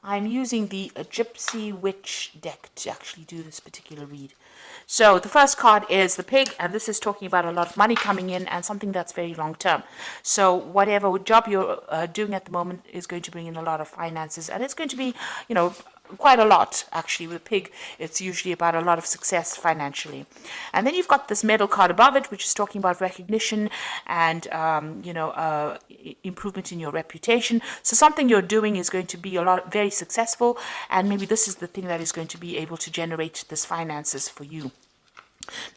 I'm using the Gypsy Witch deck to actually do this particular read. So the first card is the pig, and this is talking about a lot of money coming in and something that's very long term. So whatever job you're doing at the moment is going to bring in a lot of finances, and it's going to be, quite a lot actually. With a pig, it's usually about a lot of success financially. And then you've got this medal card above it, which is talking about recognition and improvement in your reputation. So something you're doing is going to be very successful, and maybe this is the thing that is going to be able to generate this finances for you.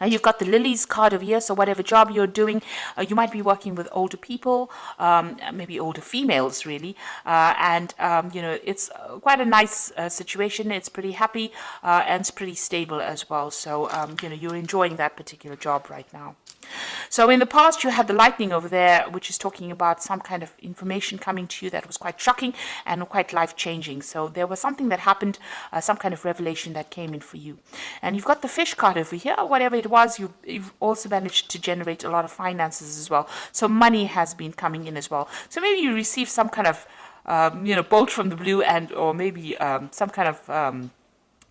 Now you've got the lilies card over here, so whatever job you're doing, you might be working with older people, maybe older females really, and it's quite a nice situation. It's pretty happy and it's pretty stable as well, so you're enjoying that particular job right now. So in the past you had the lightning over there, which is talking about some kind of information coming to you that was quite shocking and quite life-changing. So there was something that happened, some kind of revelation that came in for you. And you've got the fish card over here. Whatever it was, you've also managed to generate a lot of finances as well. So money has been coming in as well. So maybe you received some kind of bolt from the blue, or maybe some kind of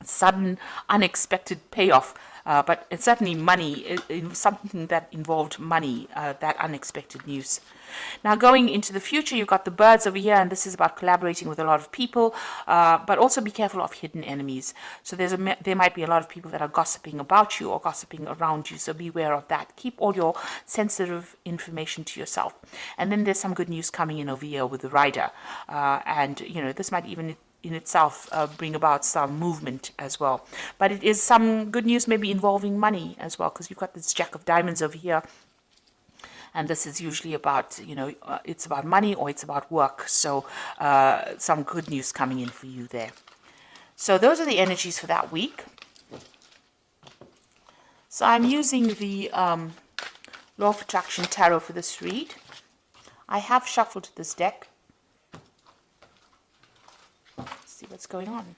sudden unexpected payoff. But it's certainly money, something that involved money, that unexpected news. Now going into the future, you've got the birds over here, and this is about collaborating with a lot of people, but also be careful of hidden enemies. So there might be a lot of people that are gossiping about you or gossiping around you, so beware of that. Keep all your sensitive information to yourself. And then there's some good news coming in over here with the rider, and this might even in itself bring about some movement as well. But it is some good news maybe involving money as well, because you've got this Jack of Diamonds over here. And this is usually about, it's about money or it's about work. So some good news coming in for you there. So those are the energies for that week. So I'm using the Law of Attraction Tarot for this read. I have shuffled this deck. See what's going on.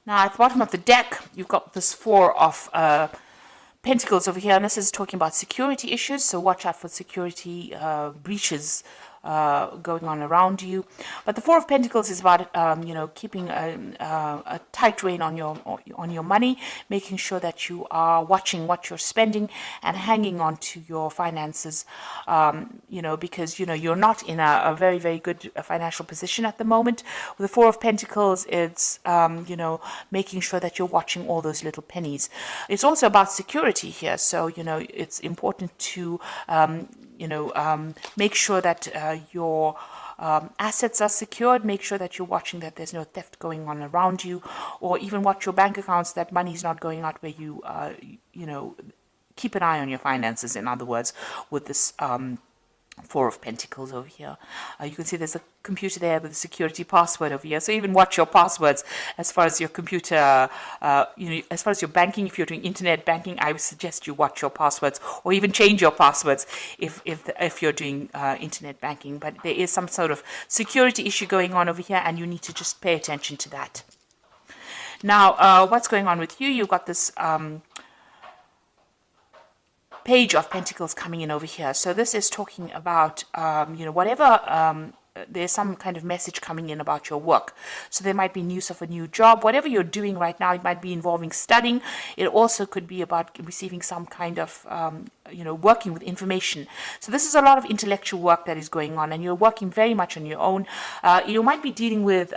Now at the bottom of the deck, you've got this Four of Pentacles over here, and this is talking about security issues, so watch out for security breaches going on around you. But the Four of Pentacles is about keeping a tight rein on your money, making sure that you are watching what you're spending and hanging on to your finances, because you're not in a very, very good financial position at the moment. With the Four of Pentacles, it's making sure that you're watching all those little pennies. It's also about security here, so it's important to make sure that your assets are secured. Make sure that you're watching that there's no theft going on around you, or even watch your bank accounts, that money's not going out where you, keep an eye on your finances, in other words, with this Four of Pentacles over here. You can see there's a computer there with a security password over here. So even watch your passwords as far as your computer, as far as your banking. If you're doing internet banking, I would suggest you watch your passwords, or even change your passwords if you're doing internet banking. But there is some sort of security issue going on over here, and you need to just pay attention to that. Now, what's going on with you? You've got this Page of Pentacles coming in over here. So this is talking about, whatever, there's some kind of message coming in about your work. So there might be news of a new job. Whatever you're doing right now, it might be involving studying. It also could be about receiving some kind of, working with information. So this is a lot of intellectual work that is going on, and you're working very much on your own. You might be dealing with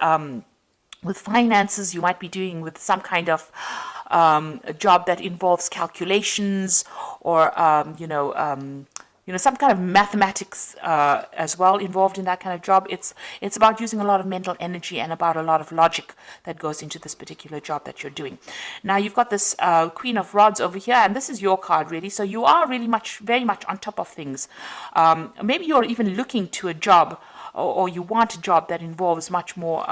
finances. You might be dealing with some kind of a job that involves calculations, or some kind of mathematics as well involved in that kind of job. It's about using a lot of mental energy and about a lot of logic that goes into this particular job that you're doing. Now you've got this Queen of Rods over here, and this is your card really. So you are really very much on top of things. Maybe you're even looking to a job, or you want a job that involves much more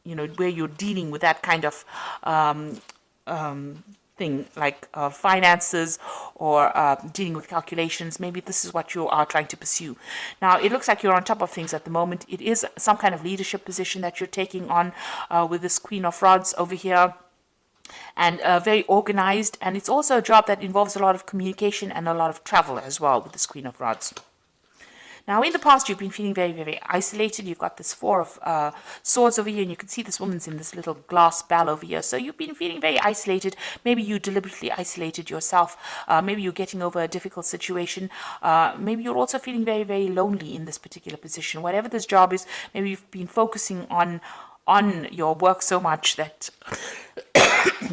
where you're dealing with that kind of thing, like finances or dealing with calculations. Maybe this is what you are trying to pursue. Now, it looks like you're on top of things at the moment. It is some kind of leadership position that you're taking on with this Queen of Rods over here, and very organized. And it's also a job that involves a lot of communication and a lot of travel as well with this Queen of Rods. Now, in the past, you've been feeling very, very isolated. You've got this Four of Swords over here, and you can see this woman's in this little glass bell over here. So you've been feeling very isolated. Maybe you deliberately isolated yourself. Maybe you're getting over a difficult situation. Maybe you're also feeling very, very lonely in this particular position. Whatever this job is, maybe you've been focusing on your work so much that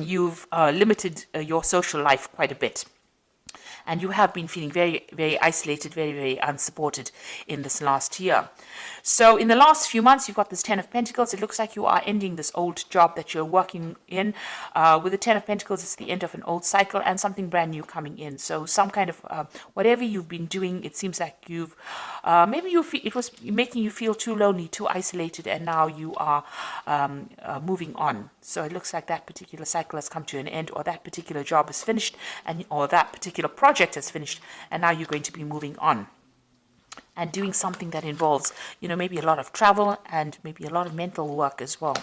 you've limited your social life quite a bit. And you have been feeling very, very isolated, very, very unsupported in this last year. So in the last few months, you've got this Ten of Pentacles. It looks like you are ending this old job that you're working in. With the Ten of Pentacles, it's the end of an old cycle and something brand new coming in. So some kind of, whatever you've been doing, it seems like you've, maybe it was making you feel too lonely, too isolated, and now you are moving on. So it looks like that particular cycle has come to an end, or that particular job is finished, or that particular project is finished, and now you're going to be moving on and doing something that involves, maybe a lot of travel and maybe a lot of mental work as well.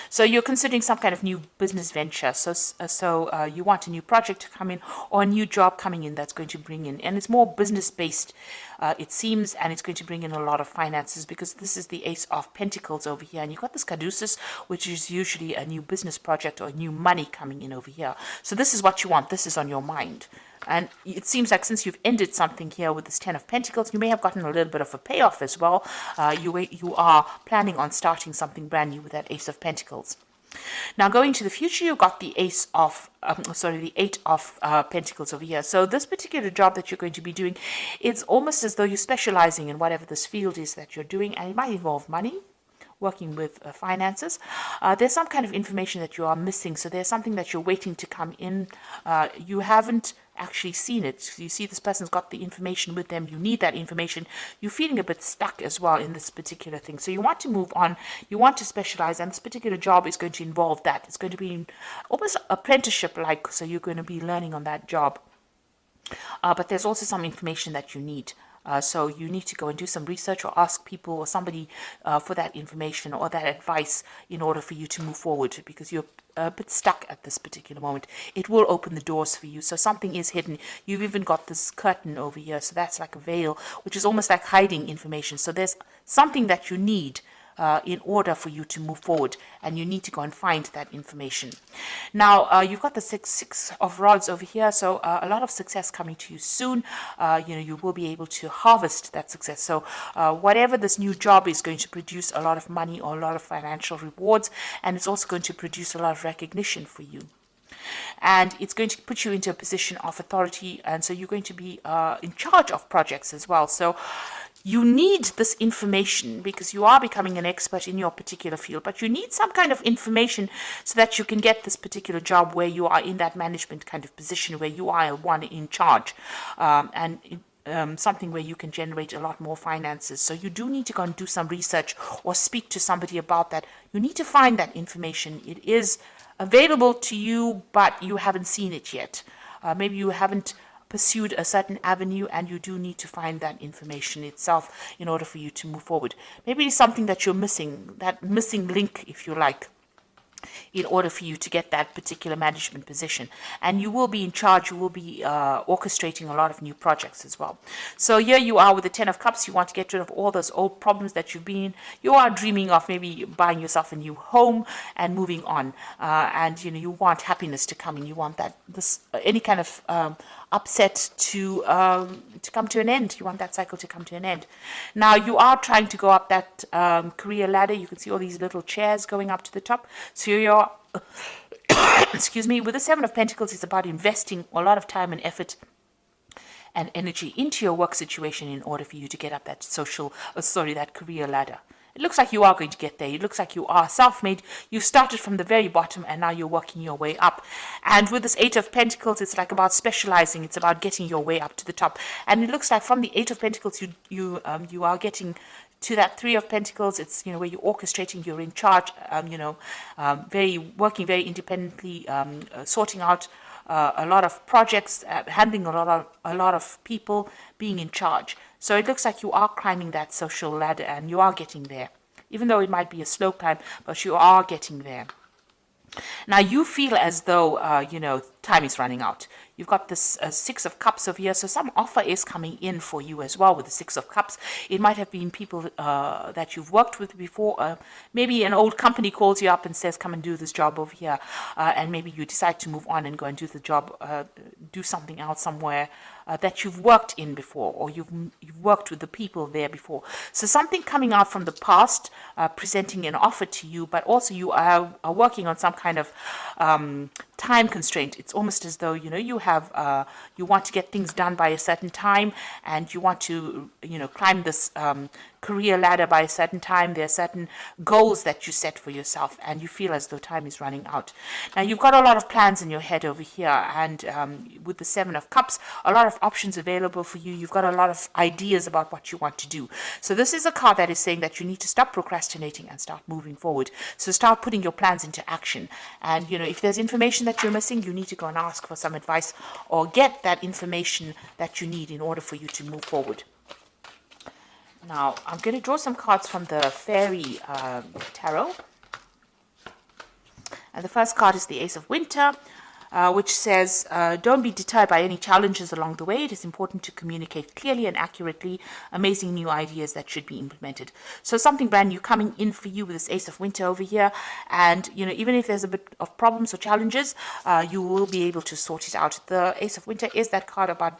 So you're considering some kind of new business venture. So you want a new project to come in, or a new job coming in that's going to bring in, and it's more business based, it seems, and it's going to bring in a lot of finances, because this is the Ace of Pentacles over here, and you've got this Caduceus, which is usually a new business project or new money coming in over here. So this is what you want. This is on your mind. And it seems like since you've ended something here with this Ten of Pentacles, you may have gotten a little bit of a payoff as well. You are planning on starting something brand new with that Ace of Pentacles. Now, going to the future, you've got the Eight of Pentacles over here. So this particular job that you're going to be doing, it's almost as though you're specializing in whatever this field is that you're doing, and it might involve money, working with finances. There's some kind of information that you are missing. So there's something that you're waiting to come in. You haven't actually seen it. You see this person's got the information with them. You need that information. You're feeling a bit stuck as well in this particular thing. So you want to move on. You want to specialize, and this particular job is going to involve that. It's going to be almost apprenticeship-like. So you're going to be learning on that job. But there's also some information that you need. So you need to go and do some research, or ask people or somebody for that information or that advice in order for you to move forward, because you're a bit stuck at this particular moment. It will open the doors for you. So something is hidden. You've even got this curtain over here. So that's like a veil, which is almost like hiding information. So there's something that you need in order for you to move forward, and you need to go and find that information. Now, you've got the Six of Rods over here, so a lot of success coming to you soon. You will be able to harvest that success. So whatever this new job is going to produce a lot of money or a lot of financial rewards, and it's also going to produce a lot of recognition for you. And it's going to put you into a position of authority, and so you're going to be in charge of projects as well. So you need this information because you are becoming an expert in your particular field, but you need some kind of information so that you can get this particular job where you are in that management kind of position, where you are one in charge, something where you can generate a lot more finances. So you do need to go and do some research or speak to somebody about that. You need to find that information. It is available to you, but you haven't seen it yet. Maybe you haven't pursued a certain avenue, and you do need to find that information itself in order for you to move forward. Maybe it's something that you're missing, that missing link, if you like, in order for you to get that particular management position. And you will be in charge, you will be orchestrating a lot of new projects as well. So here you are with the Ten of Cups. You want to get rid of all those old problems that you've been in. You are dreaming of maybe buying yourself a new home and moving on. And you want happiness to come in. You want that any kind of upset to come to an end. You want that cycle to come to an end. Now you are trying to go up that career ladder. You can see all these little chairs going up to the top. So you're excuse me, with the Seven of Pentacles, it's about investing a lot of time and effort and energy into your work situation in order for you to get up that that career ladder. It looks like you are going to get there. It looks like you are self-made. You started from the very bottom, and now you're working your way up. And with this Eight of Pentacles, it's like about specializing. It's about getting your way up to the top. And it looks like from the Eight of Pentacles, you are getting to that Three of Pentacles. It's, you know, where you're orchestrating, you're in charge, working very independently, sorting out a lot of projects, handling a lot of people, being in charge. So it looks like you are climbing that social ladder, and you are getting there. Even though it might be a slow climb, but you are getting there. Now you feel as though, time is running out. You've got this Six of Cups over here, so some offer is coming in for you as well with the Six of Cups. It might have been people that you've worked with before. Maybe an old company calls you up and says, come and do this job over here. And maybe you decide to move on and go and do the job, do something else somewhere that you've worked in before, or you've worked with the people there before. So something coming out from the past, presenting an offer to you, but also you are working on some kind of time constraint. It's almost as though, you have, you want to get things done by a certain time, and you want to, climb this career ladder by a certain time. There are certain goals that you set for yourself, and you feel as though time is running out. Now, you've got a lot of plans in your head over here, and with the Seven of Cups, a lot of options available for you. You've got a lot of ideas about what you want to do. So this is a card that is saying that you need to stop procrastinating and start moving forward. So start putting your plans into action. And, if there's information that you're missing, you need to go and ask for some advice or get that information that you need in order for you to move forward. Now, I'm going to draw some cards from the Fairy Tarot. And the first card is the Ace of Winter, which says, don't be deterred by any challenges along the way. It is important to communicate clearly and accurately amazing new ideas that should be implemented. So something brand new coming in for you with this Ace of Winter over here. And, even if there's a bit of problems or challenges, you will be able to sort it out. The Ace of Winter is that card about,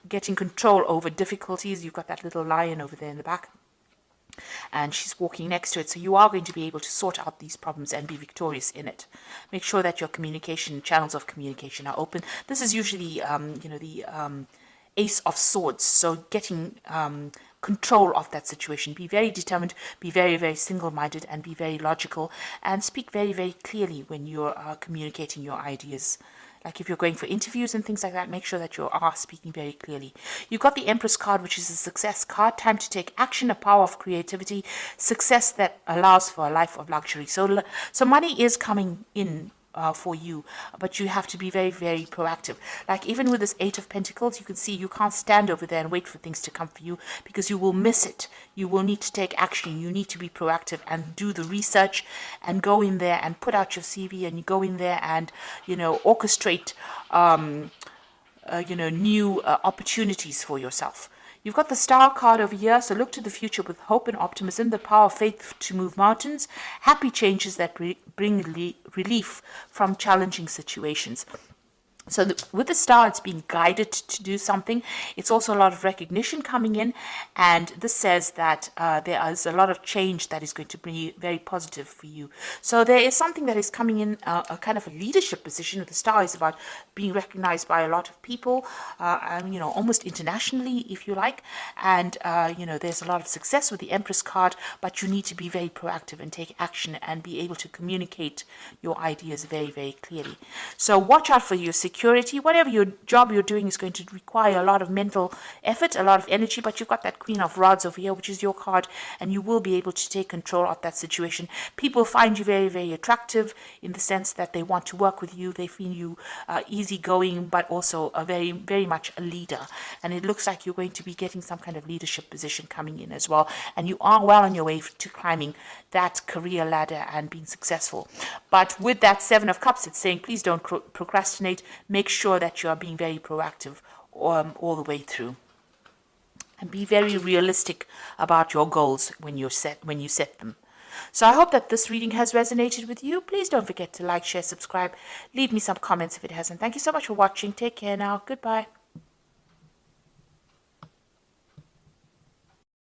getting control over difficulties. You've got that little lion over there in the back, and she's walking next to it. So you are going to be able to sort out these problems and be victorious in it. Make sure that your channels of communication are open. This is usually, the Ace of Swords. So getting control of that situation. Be very determined, be very, very single-minded, and be very logical, and speak very, very clearly when you're communicating your ideas. Like if you're going for interviews and things like that, make sure that you are speaking very clearly. You've got the Empress card, which is a success card. Time to take action, a power of creativity, success that allows for a life of luxury. So money is coming in for you, but you have to be very, very proactive. Like even with this Eight of Pentacles, you can see you can't stand over there and wait for things to come for you, because you will miss it. You will need to take action. You need to be proactive and do the research and go in there and put out your CV, and you go in there and, orchestrate, new opportunities for yourself. You've got the Star card over here, so look to the future with hope and optimism, the power of faith to move mountains, happy changes that bring relief from challenging situations. So with the Star, it's being guided to do something. It's also a lot of recognition coming in, and this says that there is a lot of change that is going to be very positive for you. So there is something that is coming in, a kind of a leadership position. With the Star is about being recognized by a lot of people, almost internationally, if you like. And, there's a lot of success with the Empress card, but you need to be very proactive and take action and be able to communicate your ideas very, very clearly. So watch out for your security. Whatever your job you're doing is going to require a lot of mental effort, a lot of energy, but you've got that Queen of Rods over here, which is your card, and you will be able to take control of that situation. People find you very, very attractive in the sense that they want to work with you. They feel you easygoing, but also a very, very much a leader. And it looks like you're going to be getting some kind of leadership position coming in as well. And you are well on your way to climbing that career ladder and being successful. But with that Seven of Cups, it's saying, please don't procrastinate. Make sure that you are being very proactive all the way through, and be very realistic about your goals when you set them. So I hope that this reading has resonated with you. Please don't forget to like, share, subscribe. Leave me some comments if it hasn't. Thank you so much for watching. Take care now. Goodbye.